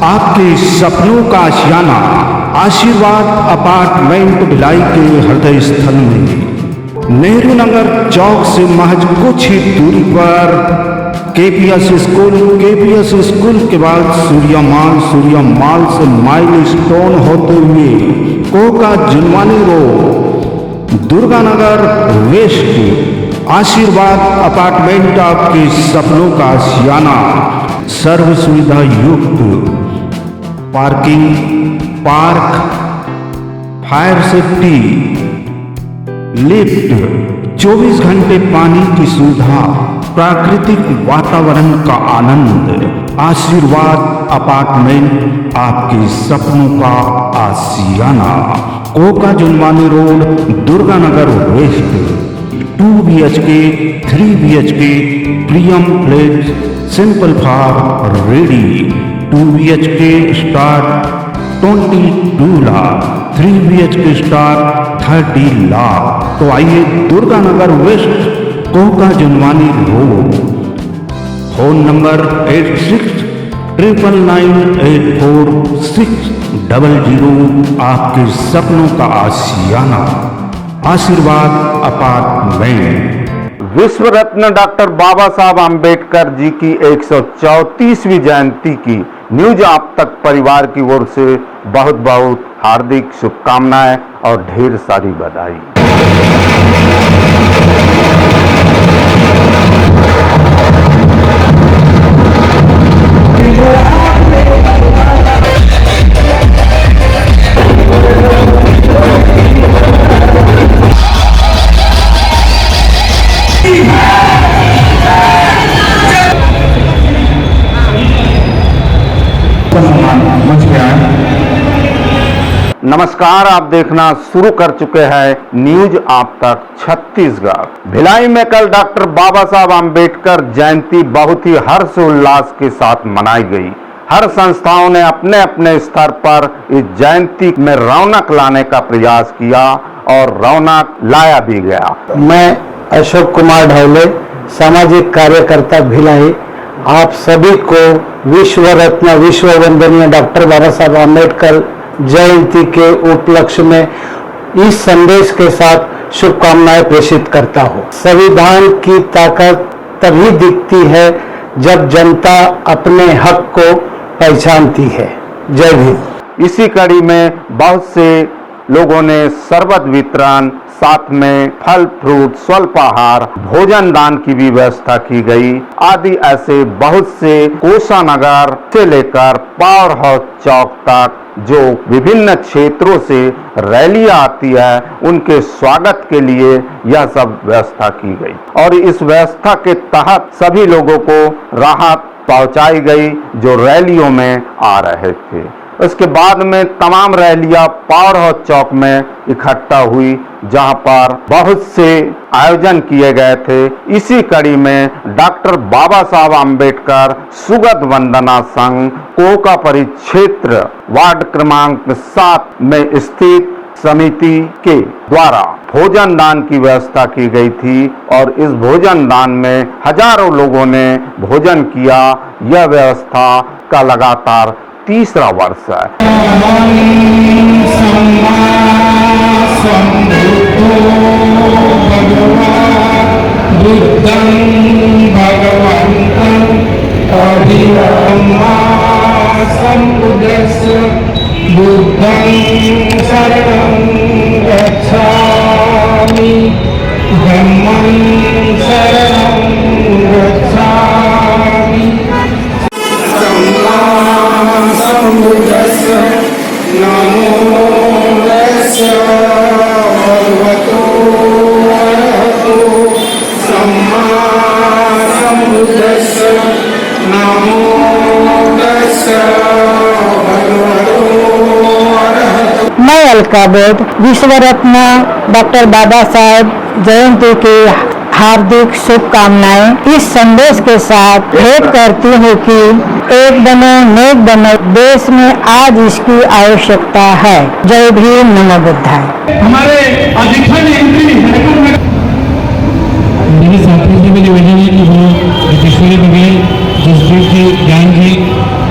आपके सपनों का आशियाना आशीर्वाद अपार्टमेंट भिलाई के हृदय स्थल में नेहरू नगर चौक से महज कुछ ही दूरी पर केपीएस स्कूल के बाद सूर्या माल से माइल स्टोन होते हुए Koka Junwani road Durganagar west Ashirwad apartment आपके सपनों का आशियाना। सर्व सुविधा युक्त parking, park, fire safety, lift, 24 घंटे पानी की सुविधा, प्राकृतिक वातावरण का आनंद। आशीर्वाद अपार्टमेंट आपके सपनों का आशियाना। Koka Junwani road Durganagar west. 2 BHK, 3 BHK, Priyam flat, simple for ready. 2 BHK start 22 lakh, 3 BHK start 30 lakh. तो आइए Durganagar west Koka Junwani road. Phone number 8699984600। आपके सपनों का आशियाना। आशीर्वाद अपार्टमेंट। विश्व रत्न डॉक्टर बाबा साहब आम्बेडकर जी की 134वीं जयंती की न्यूज आप तक परिवार की ओर से बहुत बहुत हार्दिक शुभकामनाएं और ढेर सारी बधाई। नमस्कार, आप देखना शुरू कर चुके हैं न्यूज आप तक छत्तीसगढ़। भिलाई में कल डॉक्टर बाबा साहब आम्बेडकर जयंती बहुत ही हर्ष उल्लास के साथ मनाई गई। हर संस्थाओं ने अपने अपने स्तर पर इस जयंती में रौनक लाने का प्रयास किया और रौनक लाया भी गया। मैं अशोक कुमार ढौले, सामाजिक कार्यकर्ता भिलाई, आप सभी को विश्व रत्न विश्व वंदनीय डॉक्टर बाबा साहब आम्बेडकर जयंती के उपलक्ष्य में इस संदेश के साथ शुभकामनाएं प्रेषित करता हूँ। संविधान की ताकत तभी दिखती है जब जनता अपने हक को पहचानती है। जय भीम। इसी कड़ी में बहुत से लोगों ने शरबत वितरण, साथ में फल फ्रूट, स्वल्पाहार, भोजन दान की भी व्यवस्था की गई आदि ऐसे बहुत से कोषानगर से लेकर पावर हाउस चौक तक जो विभिन्न क्षेत्रों से रैलियां आती है उनके स्वागत के लिए यह सब व्यवस्था की गई और इस व्यवस्था के तहत सभी लोगों को राहत पहुंचाई गई जो रैलियों में आ रहे थे। उसके बाद में तमाम रैलियां पावर हाउस चौक में इकट्ठा हुई जहां पर बहुत से आयोजन किए गए थे। इसी कड़ी में डॉक्टर बाबा साहब आम्बेडकर सुगत वंदना संघ कोका परिक्षेत्र वार्ड क्रमांक 7 में स्थित समिति के द्वारा भोजन दान की व्यवस्था की गई थी और इस भोजन दान में हजारों लोगों ने भोजन किया। यह व्यवस्था का लगातार तीसरा वर्ष है। मैं अलका बोध विश्व रत्न डॉक्टर बाबा साहब जयंती की हार्दिक शुभकामनाएं इस संदेश के साथ भेंट करती हूँ कि एक बनो नेक बनो, देश में आज इसकी आवश्यकता है। जय भीम, नमो बुद्धाय। हमारे अध्यक्ष मेरे साथियों से मेरी निवेदन है कि वो किशोरी बघेल, जसप्रीत जी, ज्ञान जी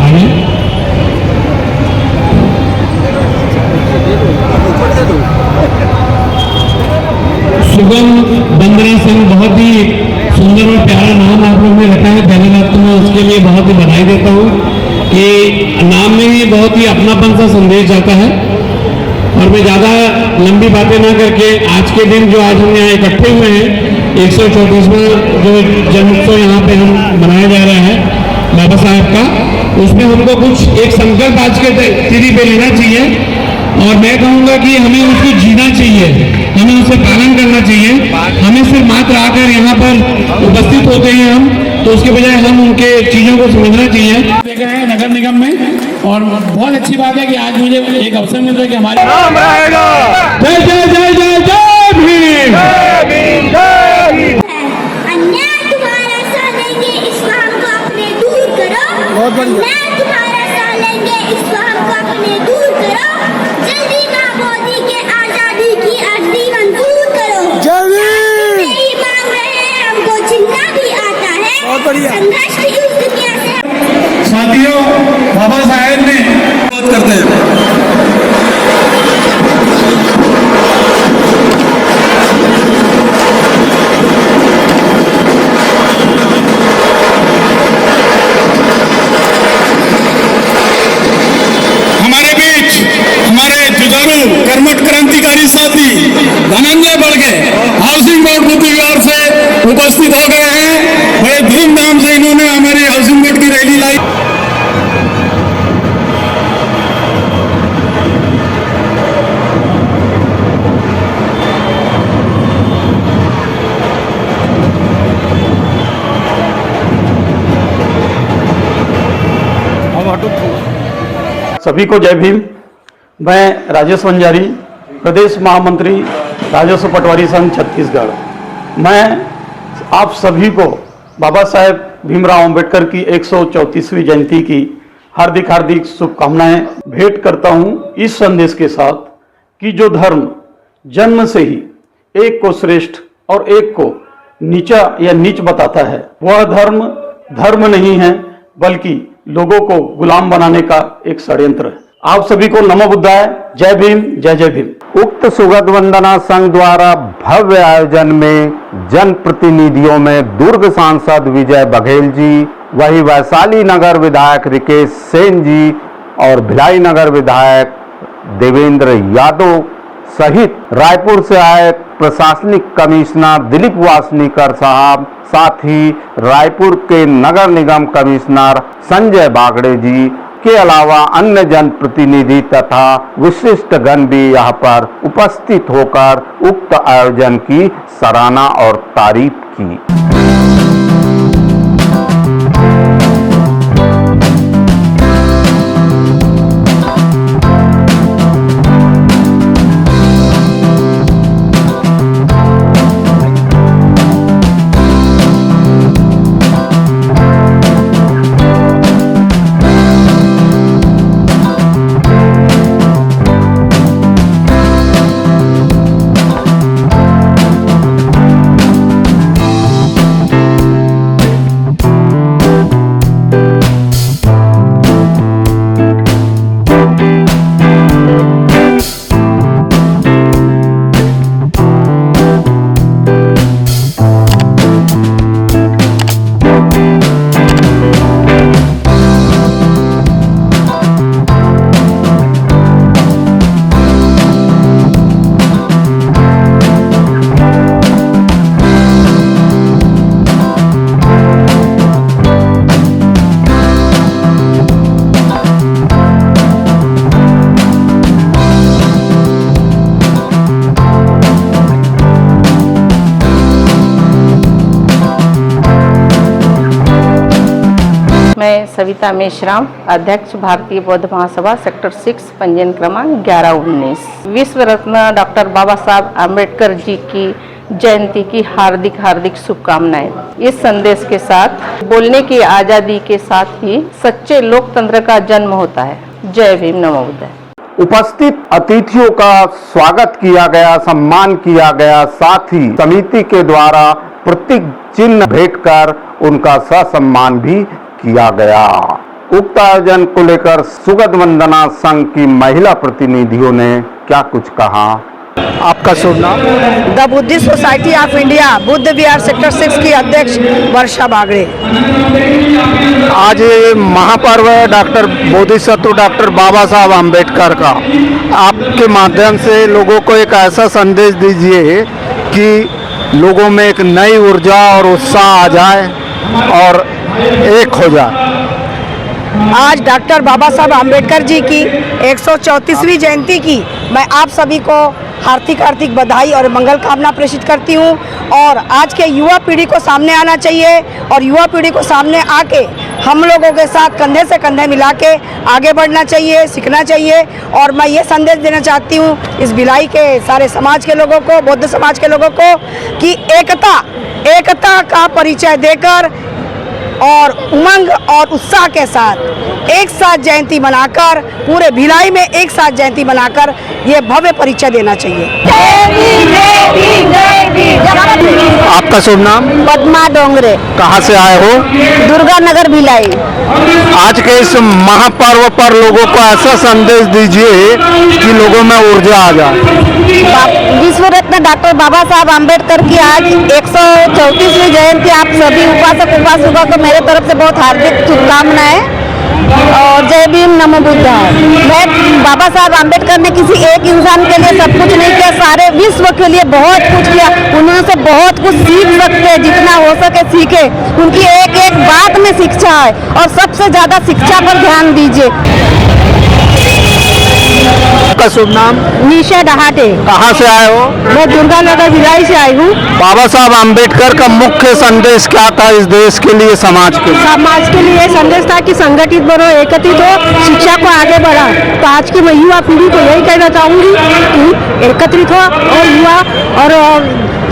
आए। सुगम बंदना संघ बहुत ही सुंदर और प्यारा नाम आप लोग ने रखा है। पहले बात तो मैं उसके लिए बहुत ही बधाई देता हूँ कि नाम में ही बहुत ही अपनापन सा संदेश जाता है। और मैं ज़्यादा लंबी बातें ना करके आज के दिन जो आज हम यहाँ इकट्ठे हुए हैं 134वां जो जन्मोत्सव यहाँ पे हम मनाया जा रहा है बाबा साहब का, उसमें हमको कुछ एक संकल्प आज के तिथि पे लेना चाहिए और मैं कहूँगा कि हमें उसको जीना चाहिए, हमें उससे पालन करना चाहिए। हमें सिर्फ मात्र आकर यहाँ पर उपस्थित होते हैं हम, तो उसके बजाय हम उनके चीज़ों को समझना चाहिए। देख रहे हैं नगर निगम में, और बहुत अच्छी बात है कि आज मुझे एक अवसर मिल रहा है कि हमारे नाम रहेगा। जय जय जय जय जय भीम। अन्याय तुम्हारा सा लेंगे, इस्लाम को अपने दूर करो। अन्याय तुम्हारा सा लेंगे, इस्लाम को अपने दूर करो। जल्दी ना मोदी के आजादी की अर्जी मंजूर करो। यही मांग रहे हैं, हमको चिंता भी आता है। संघर्ष की इस दुनिया से साथियों, बाबा साहेब ने बात करते हैं। हमारे बीच हमारे जुझारू कर्मठ क्रांतिकारी साथी धनंजय बड़गे हाउसिंग बोर्ड बुद्धिविहार से उपस्थित हो गए हैं। बड़े धूमधाम से इन्होंने हमारी हाउसिंग बोर्ड की रैली लाई। सभी को जय भीम। मैं राजेश वंजारी, प्रदेश महामंत्री राजस्व पटवारी संघ छत्तीसगढ़। मैं आप सभी को बाबा साहेब भीमराव अंबेडकर की 134वीं जयंती की हार्दिक हार्दिक शुभकामनाएं भेंट करता हूं, इस संदेश के साथ कि जो धर्म जन्म से ही एक को श्रेष्ठ और एक को नीचा या नीच बताता है, वह धर्म नहीं है, बल्कि लोगों को गुलाम बनाने का एक षड्यंत्र है। आप सभी को नमो बुद्धाय, जय भीम, जय जय भीम। उक्त सुगत वंदना संघ द्वारा भव्य आयोजन में जनप्रतिनिधियों में दुर्ग सांसद विजय बघेल जी, वही वैशाली नगर विधायक रिकेश सेन जी और भिलाई नगर विधायक देवेंद्र यादव सहित रायपुर से आए प्रशासनिक कमिश्नर दिलीप वासनीकर साहब, साथ ही रायपुर के नगर निगम कमिश्नर संजय बागड़े जी के अलावा अन्य जनप्रतिनिधि तथा विशिष्ट गण भी यहाँ पर उपस्थित होकर उक्त आयोजन की सराहना और तारीफ की। मैं सविता मेश्राम, अध्यक्ष भारतीय बौद्ध महासभा सेक्टर 6, पंजीयन क्रमांक 1119। विश्व रत्न डॉक्टर बाबा साहब आम्बेडकर जी की जयंती की हार्दिक हार्दिक शुभकामनाएं। इस संदेश के साथ बोलने की आजादी के साथ ही सच्चे लोकतंत्र का जन्म होता है। जय भीम, नमो बुद्धाय। उपस्थित अतिथियों का स्वागत किया गया, सम्मान किया गया, साथ ही समिति के द्वारा प्रतीक चिन्ह भेंटकर उनका ससम्मान भी किया गया। उक्त आयोजन को लेकर सुगत वंदना संघ की महिला प्रतिनिधियों ने क्या कुछ कहा, आपका शुभ नाम? The Buddhist society of India Buddha Vihar sector 6 की अध्यक्ष वर्षा बागड़े। आज ये महापर्व है डॉक्टर बोधिसत्व डॉक्टर बाबा साहब आम्बेडकर का। आपके माध्यम से लोगों को एक ऐसा संदेश दीजिए कि लोगों में एक नई ऊर्जा और उत्साह आ जाए और एक हो जाए। आज डॉक्टर बाबा साहब आम्बेडकर जी की 134वीं जयंती की मैं आप सभी को हार्दिक बधाई और मंगल कामना प्रेषित करती हूँ। और आज के युवा पीढ़ी को सामने आना चाहिए और युवा पीढ़ी को सामने आके हम लोगों के साथ कंधे से कंधे मिला के आगे बढ़ना चाहिए, सीखना चाहिए। और मैं ये संदेश देना चाहती हूँ इस भिलाई के सारे समाज के लोगों को, बौद्ध समाज के लोगों को, कि एकता का परिचय देकर और उमंग और उत्साह के साथ एक साथ जयंती मनाकर, पूरे भिलाई में एक साथ जयंती मनाकर ये भव्य परिचय देना चाहिए। आपका शुभ नाम? पद्मा डोंगरे। कहाँ से आए हो? दुर्गा नगर भिलाई। आज के इस महापर्व पर लोगों को ऐसा संदेश दीजिए कि लोगों में ऊर्जा आ जाए। विश्व रत्न डॉक्टर बाबा साहब आम्बेडकर की आज 134वीं जयंती। आप सभी उपासक उपासिका को मेरे तरफ से बहुत हार्दिक शुभकामनाएं और जय भीम, नमो बुद्धाय। मैं बाबा साहब आम्बेडकर ने किसी एक इंसान के लिए सब कुछ नहीं किया, सारे विश्व के लिए बहुत कुछ किया। उन्होंने से बहुत कुछ सीख सकते हैं, जितना हो सके सीखे। उनकी एक एक बात में शिक्षा है और सबसे ज्यादा शिक्षा पर ध्यान दीजिए। आपका शुभ नाम? निशा डहाटे। कहाँ से आए हो? मैं दुर्गा नगर भिलाई से आई हूँ। बाबा साहब आम्बेडकर का मुख्य संदेश क्या था इस देश के लिए, समाज के लिए? समाज के लिए संदेश था कि संगठित बनो, एकत्रित हो, शिक्षा को आगे बढ़ा। तो आज की मैं युवा पीढ़ी को यही कहना चाहूँगी कि एकत्रित हो और युवा और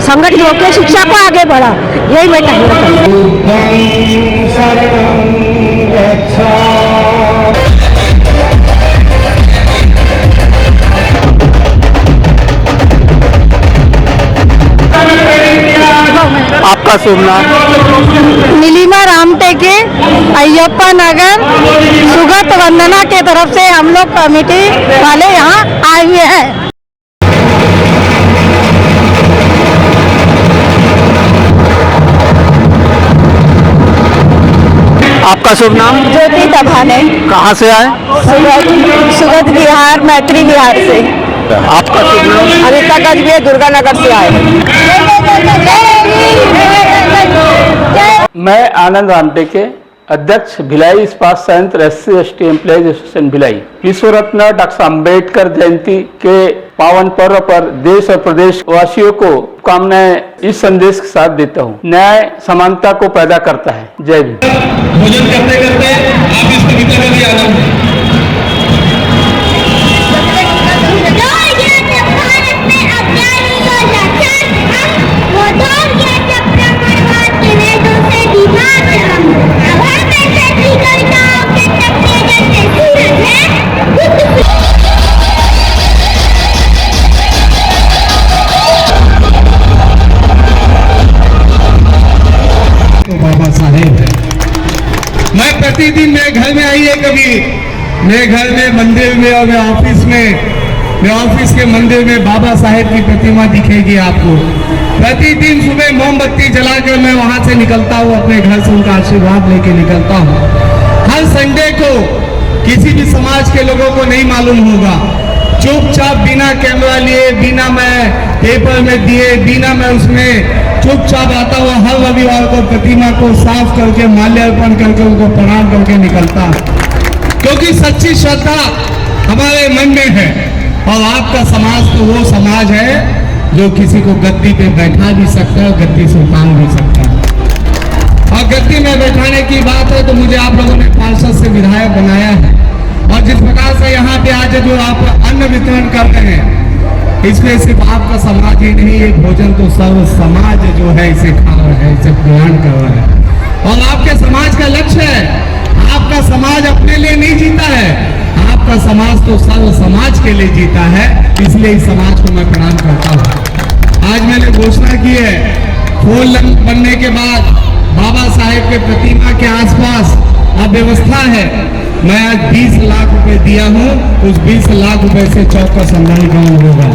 संगठित होकर शिक्षा को आगे बढ़ा। यही मैं कहना चाहूँगी। आपका शुभ नाम? नीलिमा रामटेके, अयप्पा नगर, सुगत वंदना के तरफ से हम लोग कमेटी वाले यहाँ आए हुए हैं। आपका शुभ नाम? ज्योति दभाने। कहाँ से आए? सुगत बिहार, मैत्री बिहार से। आपका शुभ नाम? अनिता गजबे, दुर्गा नगर से आए। मैं आनंद रामटेके, अध्यक्ष भिलाई इस्पात संयंत्र SC/ST एम्प्लॉइज एसोसिएशन भिलाई। विश्व रत्न डॉक्टर अम्बेडकर जयंती के पावन पर्व पर देश और प्रदेश वासियों को कामनाएं इस संदेश के साथ देता हूँ। न्याय समानता को पैदा करता है। जय भीम। भोजन करते करते आप इस कविता का भी आनंद बाबा साहेब है। मैं प्रतिदिन मेरे घर में आइए, कभी मेरे घर में मंदिर में और मेरे ऑफिस के मंदिर में बाबा साहेब की प्रतिमा दिखेगी आपको। प्रतिदिन सुबह मोमबत्ती जलाकर मैं वहां से निकलता हूँ, अपने घर से उनका आशीर्वाद लेके निकलता हूँ। हर संडे को किसी भी समाज के लोगों को नहीं मालूम होगा, चुपचाप बिना कैमरा लिए, बिना मैं पेपर में दिए, बिना मैं उसमें चुपचाप आता हुआ हर रविवार को प्रतिमा को साफ करके माल्यार्पण करके उनको प्रणाम करके निकलता, क्योंकि सच्ची श्रद्धा हमारे मन में है। और आपका समाज तो वो समाज है जो किसी को गद्दी पे बैठा भी सकता है, गद्दी से उतार भी सकता है। और गद्दी में बैठाने की बात है तो मुझे आप लोगों ने पार्षद से विधायक बनाया है, और जिस प्रकार से यहाँ पे आज जो आप अन्न वितरण कर रहे हैं, इसमें सिर्फ आपका समाज ही नहीं, ये भोजन तो सर्व समाज जो है इसे खा रहा है, इसे ग्रहण कर रहा है। और आपके समाज का लक्ष्य है, आपका समाज अपने लिए नहीं जीता है, आपका समाज तो सर्व समाज के लिए जीता है। इसलिए इस समाज को मैं प्रणाम करता हूँ। आज मैंने घोषणा की है, फोन बनने के बाद बाबा साहेब के प्रतिमा के आसपास अब व्यवस्था है। मैं आज 20 लाख रुपए दिया हूँ, उस 20 लाख रुपए से चौक का संधारीकरण होगा।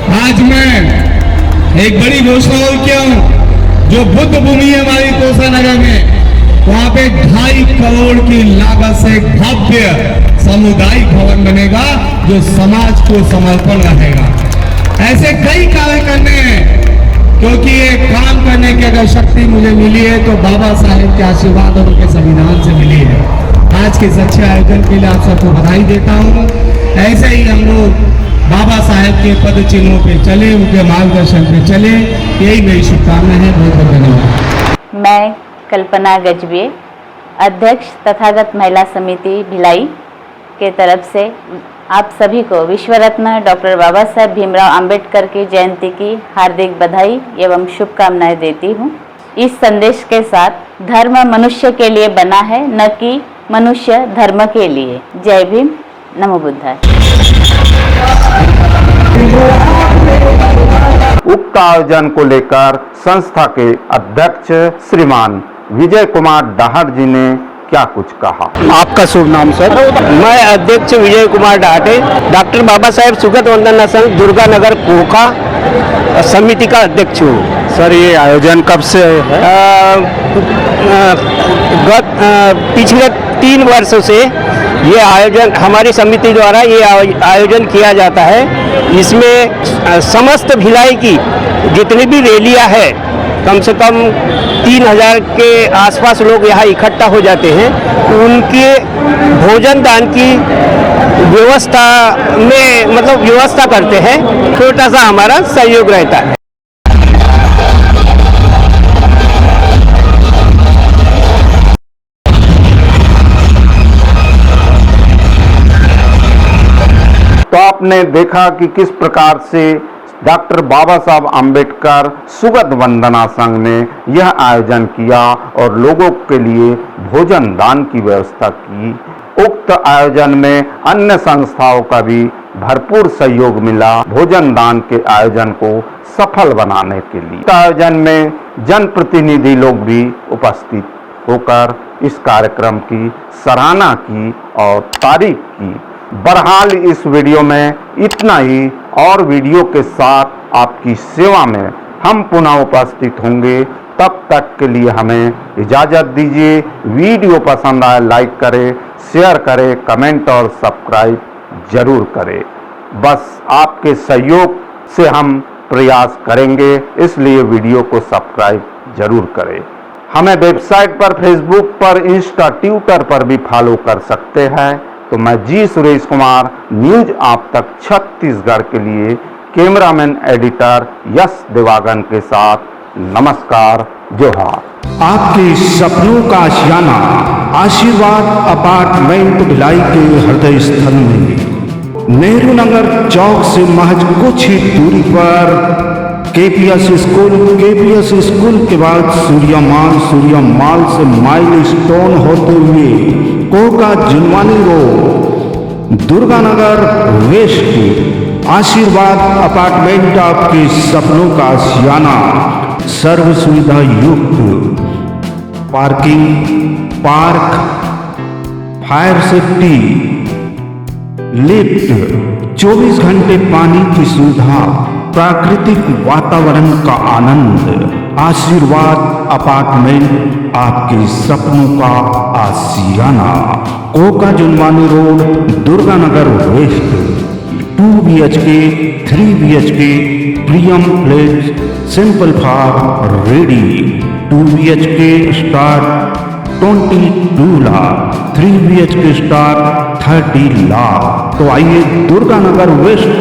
आज मैं एक बड़ी घोषणा और किया हूं, जो बुद्ध भूमि है हमारी तोसा नगर में, वहां पे 2.5 करोड़ की लागत से एक भव्य सामुदायिक भवन बनेगा जो समाज को समर्पण रहेगा। ऐसे कई कार्य करने हैं, क्योंकि ये काम करने की अगर शक्ति मुझे मिली है तो बाबा साहेब के आशीर्वाद और उनके संविधान से मिली है। आज के इस अच्छे आयोजन के लिए आप सबको बधाई देता हूँ। ऐसे ही हम लोग बाबा साहेब के पद चिन्हों पे चले, उनके मार्गदर्शन पे चले, यही मेरी शुभकामनाएं हैं। बहुत बहुत धन्यवाद। मैं कल्पना गजबे, अध्यक्ष तथागत महिला समिति भिलाई के तरफ से आप सभी को विश्व रत्न डॉक्टर बाबा साहेब भीमराव अंबेडकर की जयंती की हार्दिक बधाई एवं शुभकामनाएं देती हूँ। इस संदेश के साथ धर्म मनुष्य के लिए बना है, न कि मनुष्य धर्म के लिए। जय भीम, नमो बुद्धाय। उक्त आयोजन को लेकर संस्था के अध्यक्ष श्रीमान विजय कुमार डाहट जी ने क्या कुछ कहा। आपका शुभ नाम सर? मैं अध्यक्ष विजय कुमार डाटे, डॉक्टर बाबा साहेब सुगत वंदना संघ दुर्गा नगर कोका समिति का अध्यक्ष हूँ। सर ये आयोजन कब से है? पिछले 3 वर्षों से ये आयोजन हमारी समिति द्वारा ये आयोजन किया जाता है। इसमें समस्त भिलाई की जितनी भी रैलियां हैं, कम से कम 3000 के आसपास लोग यहाँ इकट्ठा हो जाते हैं। उनके भोजन दान की व्यवस्था में व्यवस्था करते हैं। छोटा सा हमारा सहयोग रहता है। तो आपने देखा कि किस प्रकार से डॉक्टर बाबा साहब आम्बेडकर सुगत वंदना संघ ने यह आयोजन किया और लोगों के लिए भोजन दान की व्यवस्था की। उक्त आयोजन में अन्य संस्थाओं का भी भरपूर सहयोग मिला भोजन दान के आयोजन को सफल बनाने के लिए। इस आयोजन में जनप्रतिनिधि लोग भी उपस्थित होकर इस कार्यक्रम की सराहना की और तारीफ की। बहरहाल इस वीडियो में इतना ही, और वीडियो के साथ आपकी सेवा में हम पुनः उपस्थित होंगे। तब तक के लिए हमें इजाज़त दीजिए। वीडियो पसंद आए लाइक करें, शेयर करें, कमेंट और सब्सक्राइब जरूर करें। बस आपके सहयोग से हम प्रयास करेंगे, इसलिए वीडियो को सब्सक्राइब जरूर करें। हमें वेबसाइट पर, फेसबुक पर, इंस्टा, ट्विटर पर भी फॉलो कर सकते हैं। तो मैं जी सुरेश कुमार, न्यूज आप तक छत्तीसगढ़ के लिए कैमरामैन एडिटर यश देवागन के साथ नमस्कार, जोहार। आपके सपनों का आशियाना आशीर्वाद अपार्टमेंट भिलाई के हृदय स्थल में नेहरू नगर चौक से महज कुछ ही दूरी पर केपीएस स्कूल के बाद सूर्या माल से माइल स्टोन होते हुए Koka Junwani road, Durga Nagar waste. Ashirwad apartment आपके सपनों का आशियाना, सर्व सुविधा युक्त parking, park, fire safety, lift, 24 घंटे पानी की सुविधा, प्राकृतिक वातावरण का आनंद। आशीर्वाद अपार्टमेंट आपके सपनों का आशियाना, Koka Junwani road, Durga Nagar west. 2 BHK, 3 BHK, Priyam flat, simple for ready. 2 BHK start 22 lakh, 3 BHK start 30 lakh. तो आइए Durga Nagar west,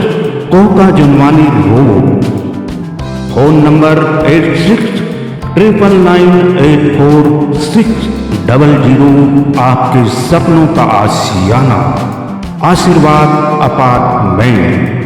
Koka Junwani road. Phone number 8699984600। आपके सपनों का आशियाना, आशीर्वाद अपार्टमेंट।